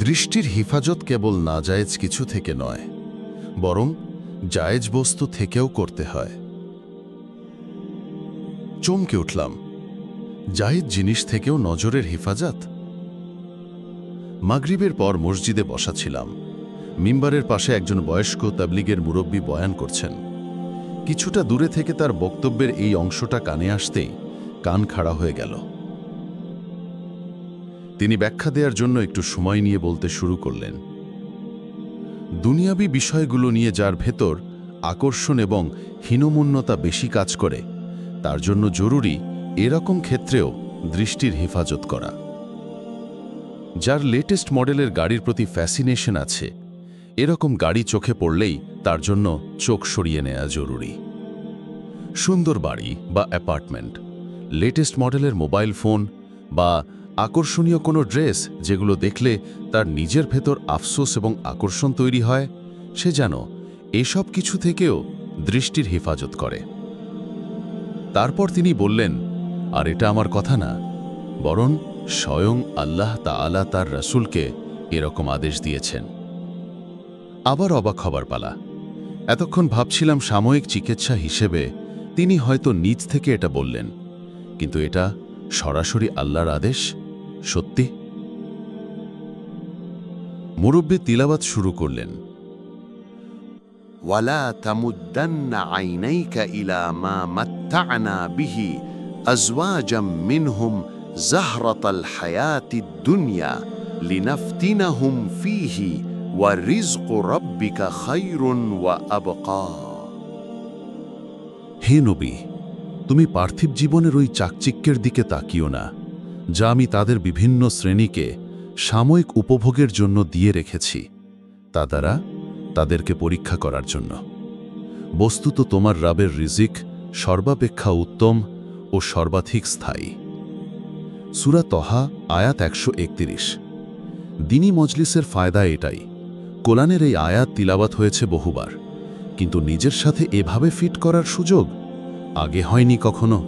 দৃষ্টির হিফাজত কেবল নাজায়েজ কিছু থেকে নয়, বরং জায়েজ বস্তু থেকেও করতে হয়। চমকে উঠলাম, জায়েজ জিনিস থেকেও নজরের হেফাজত। মাগরিবের পর মসজিদে বসা ছিলাম। মিম্বারের পাশে একজন বয়স্ক তাবলিগের মুরব্বী বয়ান করছেন। কিছুটা দূরে থেকে তার বক্তব্যের এই অংশটা কানে আসতেই কান খাড়া হয়ে গেল। তিনি ব্যাখ্যা দেওয়ার জন্য একটু সময় নিয়ে বলতে শুরু করলেন, দুনিয়াবী বিষয়গুলো নিয়ে যার ভেতর আকর্ষণ এবং হীনমন্যতা বেশি কাজ করে, তার জন্য জরুরি এরকম ক্ষেত্রেও দৃষ্টির হেফাজত করা। যার লেটেস্ট মডেলের গাড়ির প্রতি ফ্যাসিনেশন আছে, এরকম গাড়ি চোখে পড়লেই তার জন্য চোখ সরিয়ে নেওয়া জরুরি। সুন্দর বাড়ি বা অ্যাপার্টমেন্ট, লেটেস্ট মডেলের মোবাইল ফোন বা আকর্ষণীয় কোনো ড্রেস যেগুলো দেখলে তার নিজের ভেতর আফসোস এবং আকর্ষণ তৈরি হয়, সে যেন এসব কিছু থেকেও দৃষ্টির হেফাজত করে। তারপর তিনি বললেন, আর এটা আমার কথা না, বরং স্বয়ং আল্লাহ তাআলা তার রাসূলকে এরকম আদেশ দিয়েছেন। আবার অবাক হবার পালা। এতক্ষণ ভাবছিলাম সাময়িক চিকিৎসা হিসেবে তিনি হয়তো নিজ থেকে এটা বললেন, কিন্তু এটা সরাসরি আল্লাহর আদেশ। সত্যি? মুরব্বী তিলাওয়াত শুরু করলেন, ওয়ালা তামুদ্দান্না আইনাইকা ইলা মা মাত্তা'না বিহি আজওয়াজাম মিনহুম জাহরাতাল হায়াতিদ দুনিয়া লিনাফতিনাহুম ফীহি ওয়া রিজকু রাব্বিকা খায়রুন ওয়া আবকা। হে নবী, তুমি পার্থিব জীবনের ওই চাকচিক্যের দিকে তাকিও না, যা আমি তাদের বিভিন্ন শ্রেণীকে সাময়িক উপভোগের জন্য দিয়ে রেখেছি, তা দ্বারা তাদেরকে পরীক্ষা করার জন্য। বস্তুত তোমার রাবের রিজিক সর্বাপেক্ষা উত্তম ও সর্বাধিক স্থায়ী। সূরা তহা আয়াত 131। দিনী মজলিসের ফায়দা এটাই, কোরআনের এই আয়াত তিলাওয়াত হয়েছে বহুবার, কিন্তু নিজের সাথে এভাবে ফিট করার সুযোগ আগে হয়নি কখনো।